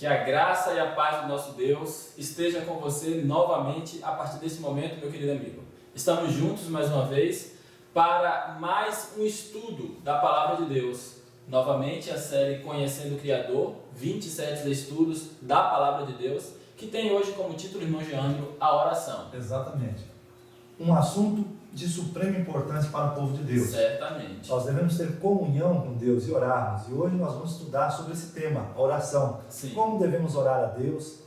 Que a graça e a paz do nosso Deus esteja com você novamente a partir desse momento, meu querido amigo. Estamos juntos mais uma vez para mais um estudo da Palavra de Deus. Novamente a série Conhecendo o Criador, 27 estudos da Palavra de Deus, que tem hoje como título, irmão Geandro, a oração. Exatamente. Um assunto de suprema importância para o povo de Deus. Certamente. Nós devemos ter comunhão com Deus e orarmos. E hoje nós vamos estudar sobre esse tema, a oração. Sim. Como devemos orar a Deus,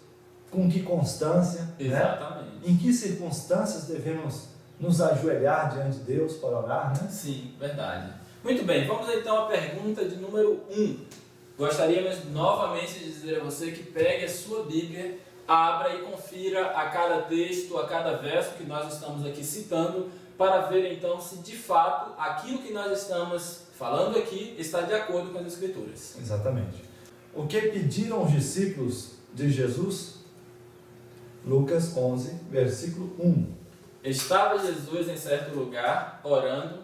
com que constância, Exatamente. né? Em que circunstâncias devemos nos ajoelhar diante de Deus para orar, né? Sim, verdade. Muito bem, vamos então à pergunta de número 1. Gostaríamos novamente de dizer a você que pegue a sua Bíblia, abra e confira a cada texto, a cada verso que nós estamos aqui citando, para ver então se de fato aquilo que nós estamos falando aqui está de acordo com as Escrituras. Exatamente. O que pediram os discípulos de Jesus? Lucas 11, versículo 1. Estava Jesus em certo lugar, orando,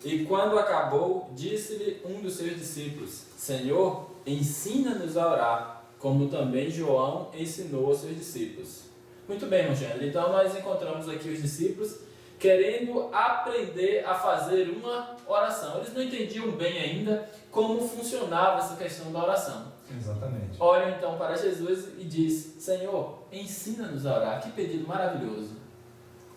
e quando acabou, disse-lhe um dos seus discípulos: Senhor, ensina-nos a orar, como também João ensinou aos seus discípulos. Muito bem, irmão Gênesis. Então nós encontramos aqui os discípulos querendo aprender a fazer uma oração. Eles não entendiam bem ainda como funcionava essa questão da oração. Exatamente. Olham então para Jesus e diz: Senhor, ensina-nos a orar. Que pedido maravilhoso.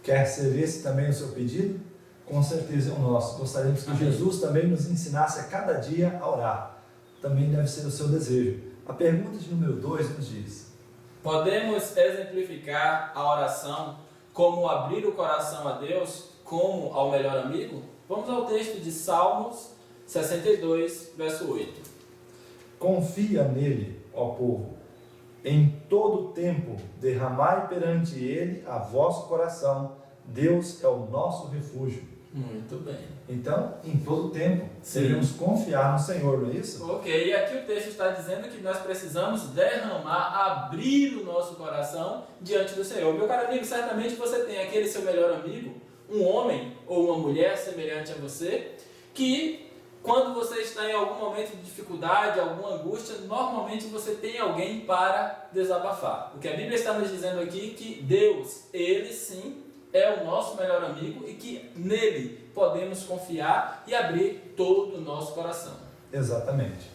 Quer ser esse também o seu pedido? Com certeza é o nosso. Gostaríamos que Amém. Jesus também nos ensinasse a cada dia a orar. Também deve ser o seu desejo. A pergunta de número 2 nos diz: Podemos exemplificar a oração como abrir o coração a Deus, como ao melhor amigo? Vamos ao texto de Salmos 62, verso 8. Confia nele, ó povo, em todo o tempo derramai perante ele a vosso coração. Deus é o nosso refúgio. Muito bem. Então, em todo o tempo, Sim. devemos confiar no Senhor, não é isso? Ok, e aqui o texto está dizendo que nós precisamos derramar, abrir o nosso coração diante do Senhor. Meu caro amigo, certamente você tem aquele seu melhor amigo, um homem ou uma mulher semelhante a você, que quando você está em algum momento de dificuldade, alguma angústia, normalmente você tem alguém para desabafar. O que a Bíblia está nos dizendo aqui é que Deus, Ele sim, é o nosso melhor amigo e que nele podemos confiar e abrir todo o nosso coração. Exatamente.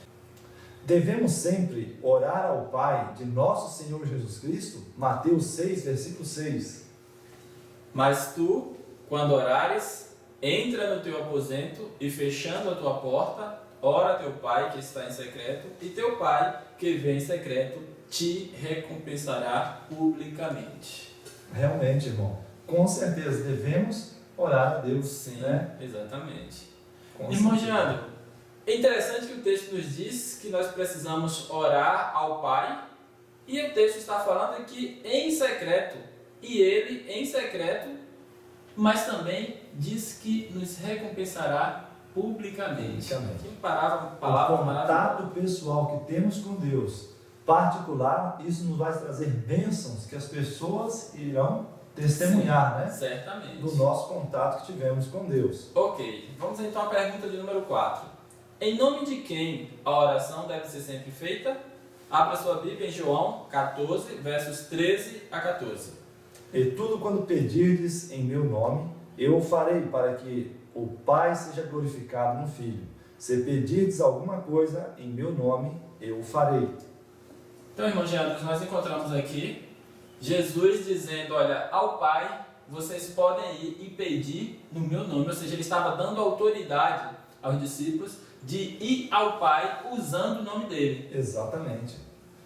Devemos sempre orar ao Pai de nosso Senhor Jesus Cristo, Mateus 6, versículo 6. Mas tu, quando orares, entra no teu aposento e fechando a tua porta, ora a teu Pai que está em secreto, e teu Pai que vê em secreto te recompensará publicamente. Realmente, irmão, com certeza devemos orar a Deus. Sim, né? Exatamente. Com Irmão certeza. Jeandro, é interessante que o texto nos diz que nós precisamos orar ao Pai, e o texto está falando que em secreto, e Ele em secreto, mas também diz que nos recompensará publicamente. Publicamente. Que palavra O maravilhosa. contato pessoal que temos com Deus, particular, isso nos vai trazer bênçãos que as pessoas irão testemunhar, né? Certamente. Do nosso contato que tivemos com Deus. Ok, vamos então à pergunta de número 4. Em nome de quem a oração deve ser sempre feita? Abra sua Bíblia em João 14, versos 13 a 14. E tudo quando pedirdes em meu nome, eu o farei para que o Pai seja glorificado no Filho. Se pedirdes alguma coisa em meu nome, eu o farei. Então, irmãos Geandros, nós encontramos aqui Jesus dizendo: olha, ao Pai vocês podem ir e pedir no meu nome. Ou seja, ele estava dando autoridade aos discípulos de ir ao Pai usando o nome dele. Exatamente.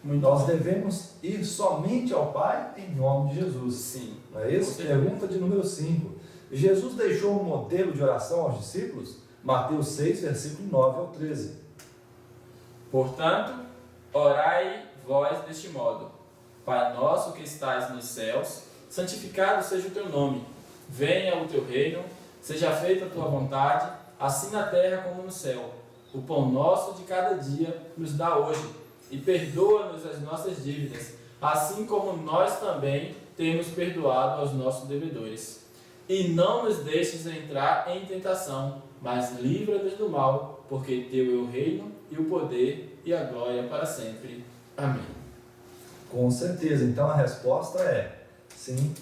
Muito Nós bom. devemos ir somente ao Pai em nome de Jesus. Sim. Não é isso? Com certeza. Pergunta de número 5. Jesus deixou um modelo de oração aos discípulos? Mateus 6, versículo 9 ao 13. Portanto, orai vós deste modo: Pai nosso que estais nos céus, santificado seja o teu nome. Venha o teu reino, seja feita a tua vontade, assim na terra como no céu. O pão nosso de cada dia nos dá hoje, e perdoa-nos as nossas dívidas, assim como nós também temos perdoado aos nossos devedores. E não nos deixes entrar em tentação, mas livra-nos do mal, porque teu é o reino, e o poder, e a glória para sempre. Amém. Com certeza. Então a resposta é sim.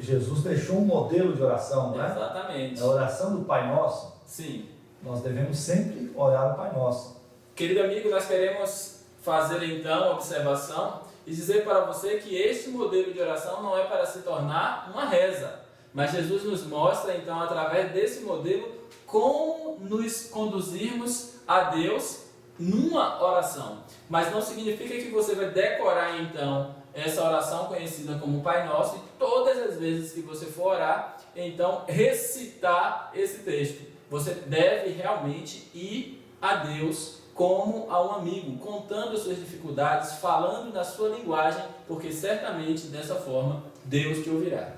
Jesus deixou um modelo de oração, né? Exatamente. A oração do Pai Nosso. Sim. Nós devemos sempre orar o Pai Nosso. Querido amigo, nós queremos fazer então a observação e dizer para você que este modelo de oração não é para se tornar uma reza, mas Jesus nos mostra então através desse modelo como nos conduzirmos a Deus numa oração. Mas não significa que você vai decorar então essa oração conhecida como Pai Nosso e todas as vezes que você for orar, então recitar esse texto. Você deve realmente ir a Deus como a um amigo, contando as suas dificuldades, falando na sua linguagem, porque certamente dessa forma Deus te ouvirá.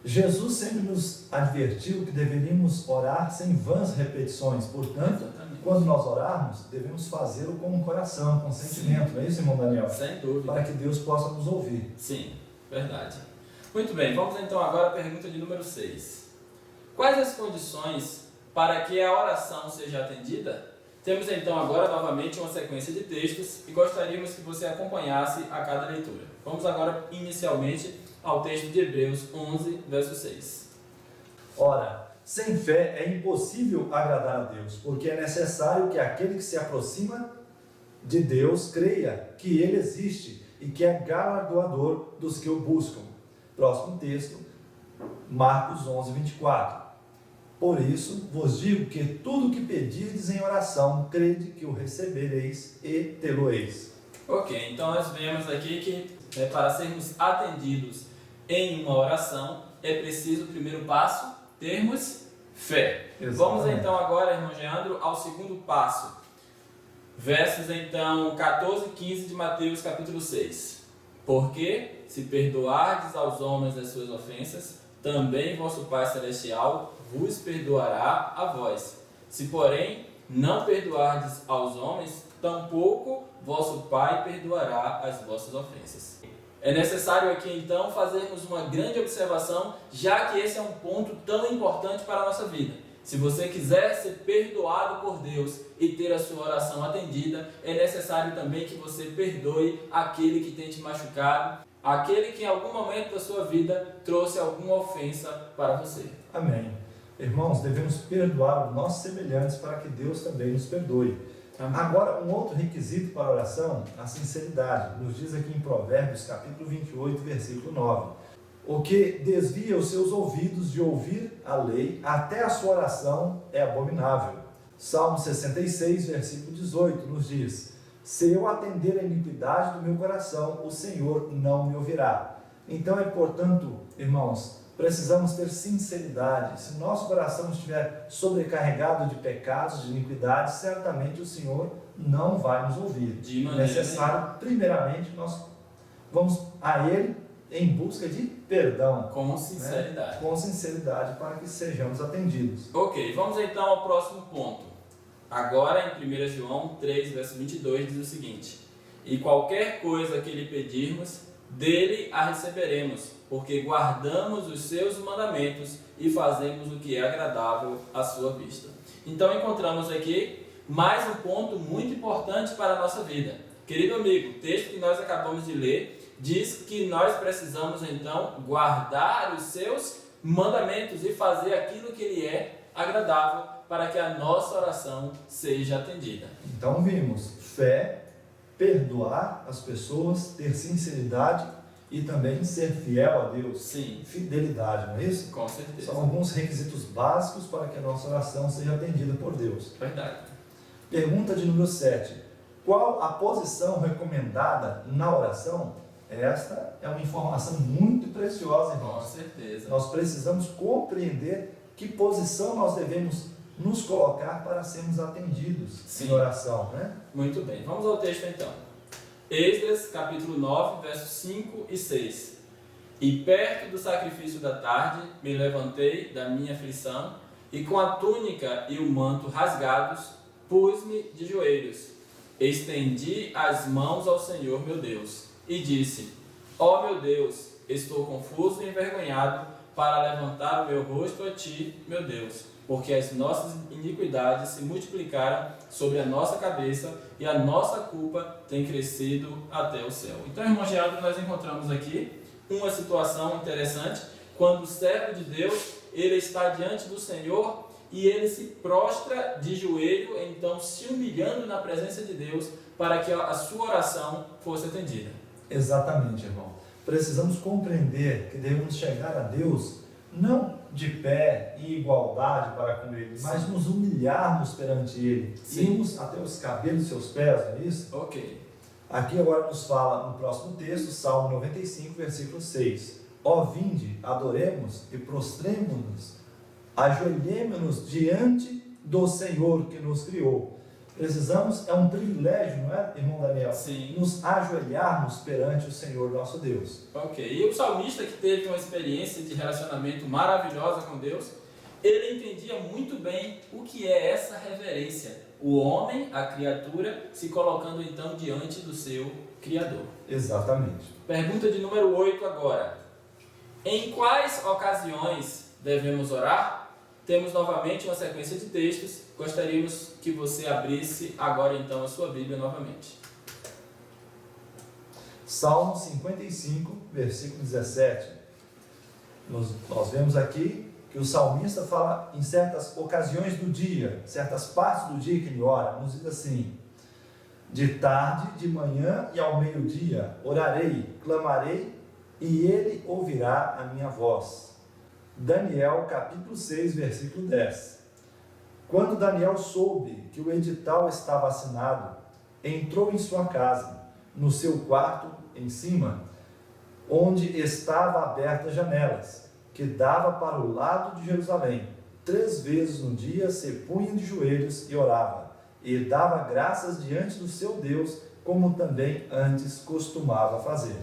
Jesus sempre nos advertiu que deveríamos orar sem vãs repetições. Portanto, quando nós orarmos, devemos fazê-lo com um coração, com sentimento. Sim. Não é isso, irmão Daniel? Sem dúvida. Para que Deus possa nos ouvir. Sim, verdade. Muito bem, vamos então agora à pergunta de número 6. Quais as condições para que a oração seja atendida? Temos então agora novamente uma sequência de textos e gostaríamos que você acompanhasse a cada leitura. Vamos agora inicialmente ao texto de Hebreus 11, verso 6. Ora, sem fé é impossível agradar a Deus, porque é necessário que aquele que se aproxima de Deus creia que Ele existe e que é galardoador dos que o buscam. Próximo texto, Marcos 11, 24. Por isso vos digo que tudo o que pedirdes em oração, crede que o recebereis e tê-lo-eis. Ok, então nós vemos aqui que para sermos atendidos em uma oração, é preciso, o primeiro passo, termos fé. Exatamente. Vamos então agora, irmão Geandro, ao segundo passo. Versos então 14 e 15 de Mateus capítulo 6. Porque se perdoardes aos homens as suas ofensas, também vosso Pai Celestial vos perdoará a vós. Se porém não perdoardes aos homens, tampouco vosso Pai perdoará as vossas ofensas. É necessário aqui então fazermos uma grande observação, já que esse é um ponto tão importante para a nossa vida. Se você quiser ser perdoado por Deus e ter a sua oração atendida, é necessário também que você perdoe aquele que tem te machucado, aquele que em algum momento da sua vida trouxe alguma ofensa para você. Amém. Irmãos, devemos perdoar os nossos semelhantes para que Deus também nos perdoe. Amém. Agora, um outro requisito para a oração, a sinceridade. Nos diz aqui em Provérbios, capítulo 28, versículo 9. O que desvia os seus ouvidos de ouvir a lei, até a sua oração é abominável. Salmo 66, versículo 18, nos diz: se eu atender a iniquidade do meu coração, o Senhor não me ouvirá. Então portanto, irmãos, precisamos ter sinceridade. Se o nosso coração estiver sobrecarregado de pecados, de iniquidades, certamente o Senhor não vai nos ouvir. É necessário, primeiramente, nós vamos a Ele em busca de perdão. Com sinceridade. Né? Com sinceridade, para que sejamos atendidos. Ok, vamos então ao próximo ponto. Agora em 1 João 3, verso 22, diz o seguinte: e qualquer coisa que lhe pedirmos, dele a receberemos, porque guardamos os seus mandamentos e fazemos o que é agradável à sua vista. Então encontramos aqui mais um ponto muito importante para a nossa vida. Querido amigo, o texto que nós acabamos de ler diz que nós precisamos então guardar os seus mandamentos e fazer aquilo que lhe é agradável para que a nossa oração seja atendida. Então vimos fé, perdoar as pessoas, ter sinceridade e também ser fiel a Deus. Sim. Fidelidade, não é isso? Com certeza. São alguns requisitos básicos para que a nossa oração seja atendida por Deus. Verdade. Pergunta de número 7. Qual a posição recomendada na oração? Esta é uma informação muito preciosa, irmãos. Com certeza. Nós precisamos compreender que posição nós devemos nos colocar para sermos atendidos. Sim. Em oração, né? Muito bem. Vamos ao texto então. Esdras, capítulo 9, versos 5 e 6. E perto do sacrifício da tarde, me levantei da minha aflição, e com a túnica e o manto rasgados, pus-me de joelhos. Estendi as mãos ao Senhor meu Deus, e disse: ó meu Deus, estou confuso e envergonhado para levantar o meu rosto a ti, meu Deus, porque as nossas iniquidades se multiplicaram sobre a nossa cabeça e a nossa culpa tem crescido até o céu. Então, irmão Geraldo, nós encontramos aqui uma situação interessante, quando o servo de Deus, ele está diante do Senhor e ele se prostra de joelho, então se humilhando na presença de Deus para que a sua oração fosse atendida. Exatamente, irmão. Precisamos compreender que devemos chegar a Deus não de pé em igualdade para com Ele, mas nos humilharmos perante Ele, irmos até os cabelos de seus pés, não é isso? Ok. Aqui agora nos fala no próximo texto, Salmo 95, versículo 6. Ó vinde, adoremos e prostremo-nos, ajoelhemo-nos diante do Senhor que nos criou. Precisamos, é um privilégio, não é, irmão Daniel? Sim. Nos ajoelharmos perante o Senhor nosso Deus. Ok. E o salmista, que teve uma experiência de relacionamento maravilhosa com Deus, ele entendia muito bem o que é essa reverência. O homem, a criatura, se colocando então diante do seu Criador. Exatamente. Pergunta de número 8 agora. Em quais ocasiões devemos orar? Temos novamente uma sequência de textos. Gostaríamos que você abrisse agora então a sua Bíblia novamente. Salmo 55, versículo 17. Nós vemos aqui que o salmista fala em certas ocasiões do dia, certas partes do dia que ele ora. Nos diz assim: de tarde, de manhã e ao meio-dia orarei, clamarei, e ele ouvirá a minha voz. Daniel capítulo 6, versículo 10. Quando Daniel soube que o edital estava assinado, entrou em sua casa, no seu quarto em cima, onde estavam abertas janelas, que dava para o lado de Jerusalém. 3 vezes no dia se punha de joelhos e orava, e dava graças diante do seu Deus, como também antes costumava fazer.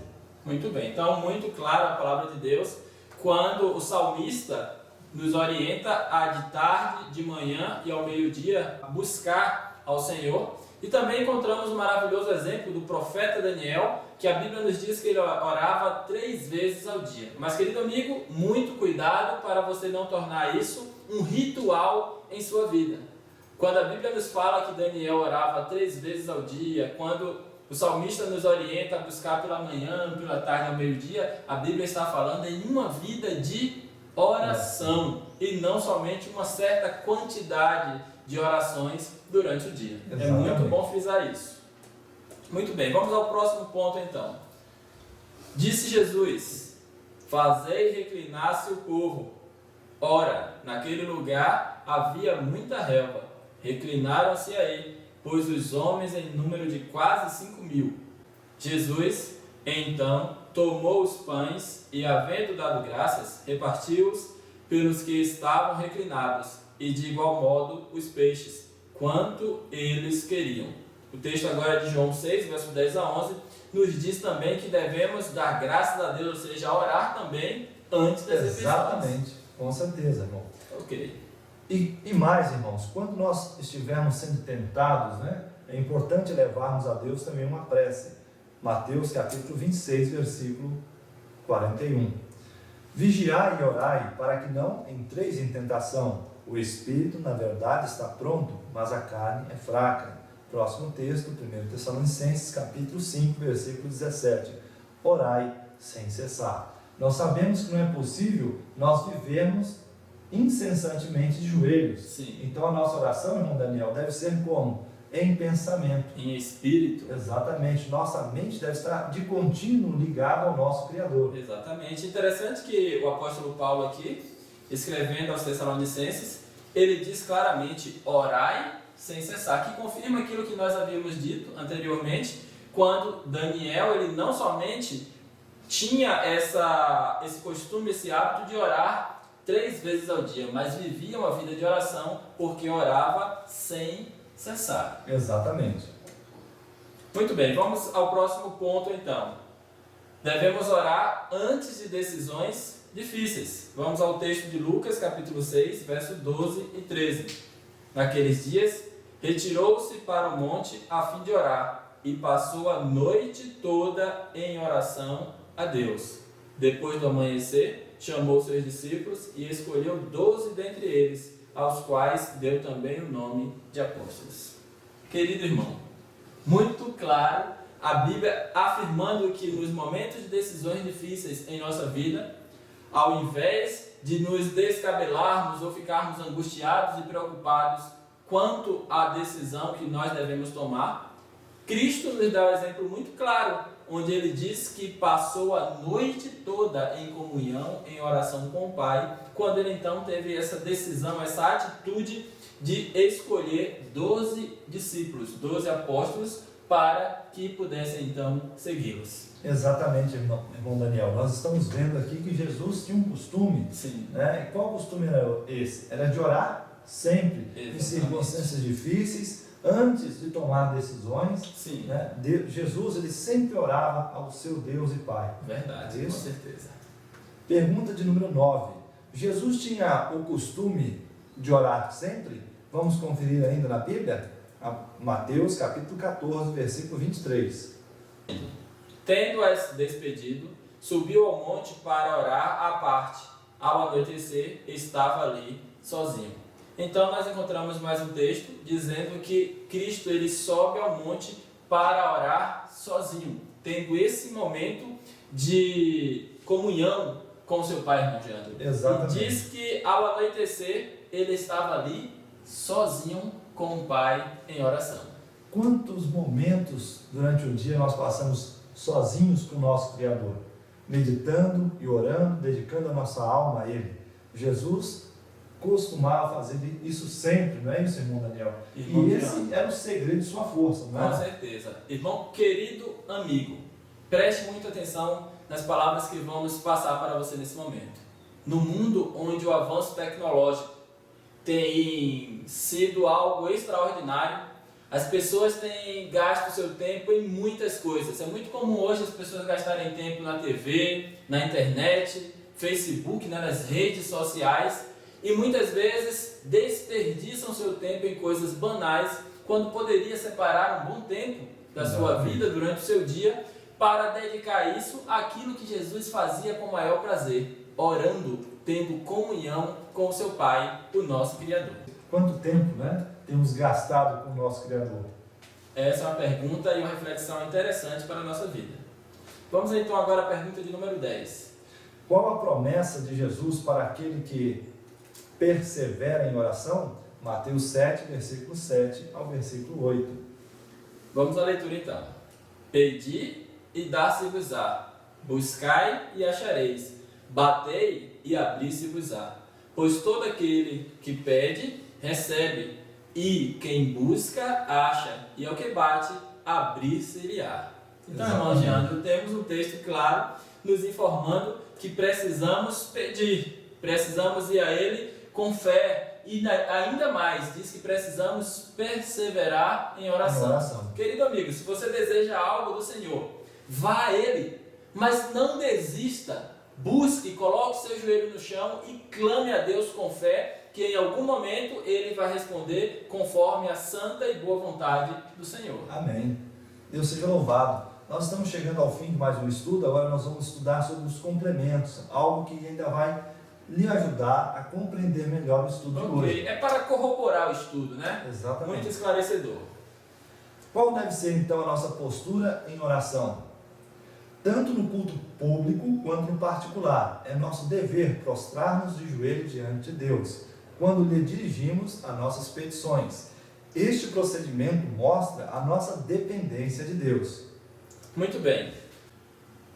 Muito bem, então muito clara a palavra de Deus, quando o salmista nos orienta a de tarde, de manhã e ao meio-dia buscar ao Senhor. E também encontramos um maravilhoso exemplo do profeta Daniel, que a Bíblia nos diz que ele orava 3 vezes ao dia. Mas, querido amigo, muito cuidado para você não tornar isso um ritual em sua vida. Quando a Bíblia nos fala que Daniel orava 3 vezes ao dia, quando o salmista nos orienta a buscar pela manhã, pela tarde, ao meio-dia, a Bíblia está falando em uma vida de oração e não somente uma certa quantidade de orações durante o dia. Exatamente. É muito bom frisar isso. Muito bem, vamos ao próximo ponto então. Disse Jesus: fazei reclinar-se o povo. Ora, naquele lugar havia muita relva. Reclinaram-se aí, pois os homens em número de quase 5.000. Jesus, então, tomou os pães e, havendo dado graças, repartiu-os pelos que estavam reclinados, e de igual modo os peixes, quanto eles queriam. O texto agora é de João 6, verso 10 a 11, nos diz também que devemos dar graças a Deus, ou seja, orar também antes das refeições. Exatamente, com certeza, irmão. Ok. E mais, irmãos, quando nós estivermos sendo tentados, né, é importante levarmos a Deus também uma prece. Mateus capítulo 26, versículo 41. Vigiai e orai, para que não entreis em tentação. O espírito, na verdade, está pronto, mas a carne é fraca. Próximo texto, 1 Tessalonicenses capítulo 5, versículo 17. Orai sem cessar. Nós sabemos que não é possível nós vivermos incessantemente de joelhos. Sim. Então a nossa oração, irmão Daniel, deve ser como? Em pensamento. Em espírito. Exatamente. Nossa mente deve estar de contínuo ligada ao nosso Criador. Exatamente. Interessante que o apóstolo Paulo aqui, escrevendo aos Tessalonicenses, ele diz claramente: orai sem cessar, que confirma aquilo que nós havíamos dito anteriormente, quando Daniel, ele não somente tinha esse costume, esse hábito de orar 3 vezes ao dia, mas vivia uma vida de oração, porque orava sem cessar. Exatamente. Muito bem, vamos ao próximo ponto então. Devemos orar antes de decisões difíceis. Vamos ao texto de Lucas, capítulo 6, verso 12 e 13. Naqueles dias, retirou-se para o monte a fim de orar, e passou a noite toda em oração a Deus. Depois do amanhecer, chamou seus discípulos e escolheu 12 dentre eles, aos quais deu também o nome de apóstolos. Querido irmão, muito claro a Bíblia afirmando que nos momentos de decisões difíceis em nossa vida, ao invés de nos descabelarmos ou ficarmos angustiados e preocupados quanto à decisão que nós devemos tomar, Cristo nos dá um exemplo muito claro, onde ele diz que passou a noite toda em comunhão, em oração com o Pai, quando ele então teve essa decisão, essa atitude de escolher 12 discípulos, 12 apóstolos, para que pudessem então segui-los. Exatamente, irmão Daniel. Nós estamos vendo aqui que Jesus tinha um costume. Sim. Né? E qual costume era esse? Era de orar sempre, Exatamente. em circunstâncias difíceis, antes de tomar decisões. Sim. Né? Jesus ele sempre orava ao seu Deus e Pai. Verdade, Isso. com certeza. Pergunta de número 9. Jesus tinha o costume de orar sempre? Vamos conferir ainda na Bíblia? Mateus capítulo 14, versículo 23. Tendo-as despedido, subiu ao monte para orar à parte. Ao anoitecer, estava ali sozinho. Então nós encontramos mais um texto dizendo que Cristo ele sobe ao monte para orar sozinho, tendo esse momento de comunhão com seu Pai, irmão Jean. Exatamente. E diz que ao anoitecer ele estava ali sozinho com o Pai em oração. Quantos momentos durante o dia nós passamos sozinhos com o nosso Criador, meditando e orando, dedicando a nossa alma a Ele? Jesus costumava fazer isso sempre, não é isso, irmão Daniel? Irmão e esse era o segredo de sua força, não é? Com certeza. Irmão, querido amigo, preste muita atenção nas palavras que vamos passar para você nesse momento. No mundo onde o avanço tecnológico tem sido algo extraordinário, as pessoas têm gasto seu tempo em muitas coisas. É muito comum hoje as pessoas gastarem tempo na TV, na internet, Facebook, nas redes sociais, e muitas vezes desperdiçam seu tempo em coisas banais, quando poderia separar um bom tempo da sua vida durante o seu dia para dedicar isso àquilo que Jesus fazia com maior prazer, orando, tendo comunhão com o seu Pai, o nosso Criador. Quanto tempo, né, temos gastado com o nosso Criador? Essa é uma pergunta e uma reflexão interessante para a nossa vida. Vamos então agora à pergunta de número 10. Qual a promessa de Jesus para aquele que persevera em oração? Mateus 7, versículo 7 ao versículo 8. Vamos à leitura então. Pedi e dar-se-vos-á, buscai e achareis, batei e abrir-se-vos-á. Pois todo aquele que pede, recebe, e quem busca, acha, e ao que bate, abrir-se-lhe-á. Então, irmão Jean, temos um texto claro nos informando que precisamos pedir, precisamos ir a Ele com fé, e ainda mais, diz que precisamos perseverar em oração. Querido amigo, se você deseja algo do Senhor, vá a Ele, mas não desista. Busque, coloque seu joelho no chão e clame a Deus com fé, que em algum momento Ele vai responder conforme a santa e boa vontade do Senhor. Amém. Deus seja louvado. Nós estamos chegando ao fim de mais um estudo, agora nós vamos estudar sobre os complementos, algo que ainda vai lhe ajudar a compreender melhor o estudo de hoje. É para corroborar o estudo, né? Exatamente. Muito esclarecedor. Qual deve ser então a nossa postura em oração? Tanto no culto público quanto no particular. É nosso dever prostrar-nos de joelho diante de Deus, quando lhe dirigimos as nossas petições. Este procedimento mostra a nossa dependência de Deus. Muito bem.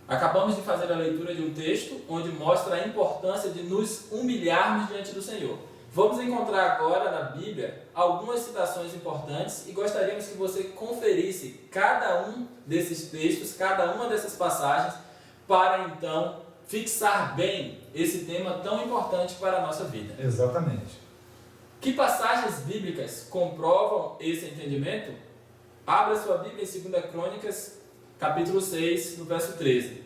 Acabamos de fazer a leitura de um texto onde mostra a importância de nos humilharmos diante do Senhor. Vamos encontrar agora na Bíblia algumas citações importantes e gostaríamos que você conferisse cada um desses textos, cada uma dessas passagens, para então fixar bem esse tema tão importante para a nossa vida. Exatamente. Que passagens bíblicas comprovam esse entendimento? Abra sua Bíblia em 2 Crônicas, capítulo 6, no verso 13.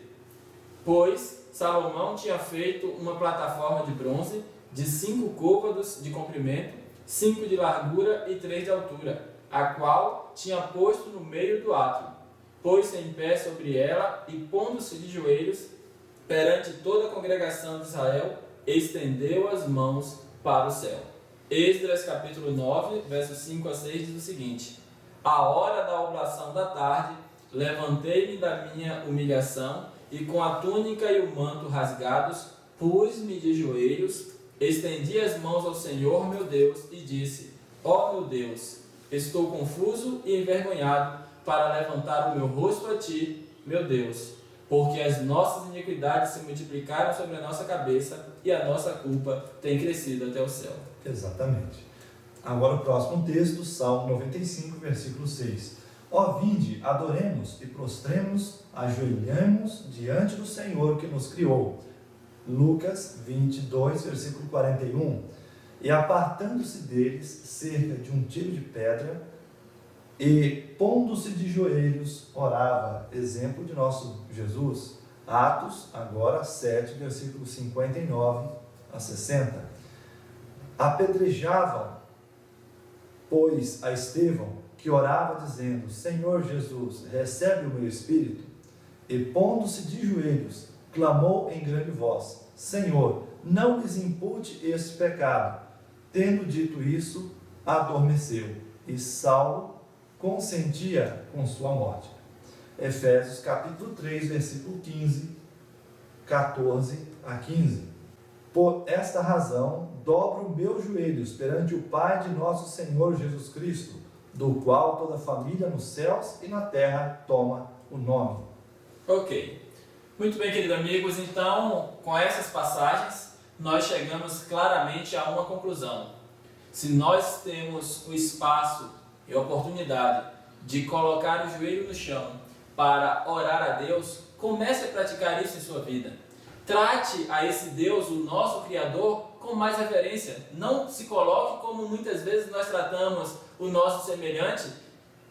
Pois Salomão tinha feito uma plataforma de bronze de 5 côvados de comprimento, 5 de largura e 3 de altura, a qual tinha posto no meio do átrio. Pôs-se em pé sobre ela e, pondo-se de joelhos perante toda a congregação de Israel, estendeu as mãos para o céu. Esdras capítulo 9, versos 5 a 6 diz o seguinte: A hora da oblação da tarde, levantei-me da minha humilhação e com a túnica e o manto rasgados, pus-me de joelhos, estendi as mãos ao Senhor meu Deus e disse: Ó meu Deus, estou confuso e envergonhado para levantar o meu rosto a ti, meu Deus, porque as nossas iniquidades se multiplicaram sobre a nossa cabeça e a nossa culpa tem crescido até o céu. Exatamente. Agora o próximo texto, Salmo 95, versículo 6. Ó vinde, adoremos e prostremos, ajoelhemos diante do Senhor que nos criou. Lucas 22, versículo 41. E apartando-se deles cerca de um tiro de pedra, e pondo-se de joelhos, orava. Exemplo de nosso Jesus. Atos, agora 7, versículo 59 a 60. Apedrejavam, pois, a Estevão, que orava dizendo: Senhor Jesus, recebe o meu espírito. E pondo-se de joelhos, clamou em grande voz: Senhor, não lhes impute este pecado. Tendo dito isso, adormeceu, e Saulo consentia com sua morte. Efésios capítulo 3, versículo 15, 14 a 15. Por esta razão, dobro meus joelhos perante o Pai de nosso Senhor Jesus Cristo, do qual toda família nos céus e na terra toma o nome. Ok. Muito bem, queridos amigos. Então, com essas passagens, nós chegamos claramente a uma conclusão. Se nós temos o espaço e a oportunidade de colocar o joelho no chão para orar a Deus, comece a praticar isso em sua vida. Trate a esse Deus, o nosso Criador, com mais reverência. Não se coloque como muitas vezes nós tratamos o nosso semelhante,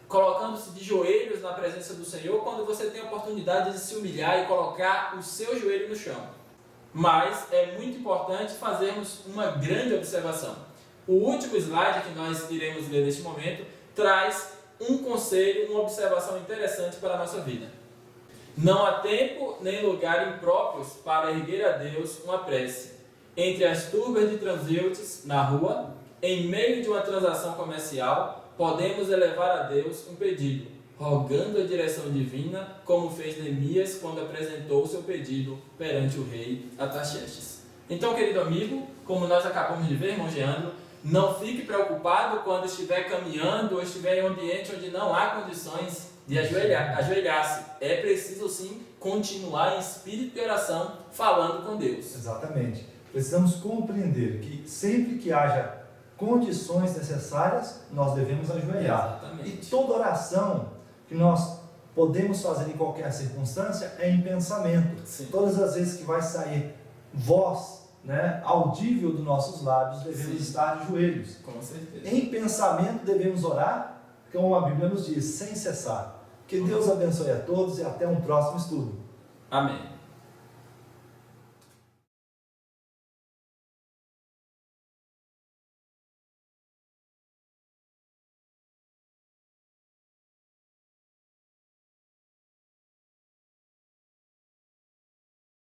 colocando-se de joelhos na presença do Senhor, quando você tem a oportunidade de se humilhar e colocar o seu joelho no chão. Mas é muito importante fazermos uma grande observação. O último slide que nós iremos ler neste momento traz um conselho, uma observação interessante para a nossa vida. Não há tempo nem lugar impróprios para erguer a Deus uma prece. Entre as turbas de transeuntes na rua, em meio de uma transação comercial, podemos elevar a Deus um pedido, rogando a direção divina, como fez Neemias quando apresentou seu pedido perante o rei Artaxerxes. Então, querido amigo, como nós acabamos de ver, irmão Geandro, não fique preocupado quando estiver caminhando ou estiver em um ambiente onde não há condições de ajoelhar-se. É preciso sim continuar em espírito de oração, falando com Deus. Exatamente. Precisamos compreender que sempre que haja condições necessárias, nós devemos ajoelhar. Exatamente. E toda oração que nós podemos fazer em qualquer circunstância é em pensamento. Sim. Todas as vezes que vai sair voz, audível dos nossos lábios, devemos estar de joelhos. Com certeza. Em pensamento devemos orar, como a Bíblia nos diz, sem cessar. Que Deus abençoe a todos e até um próximo estudo. Amém.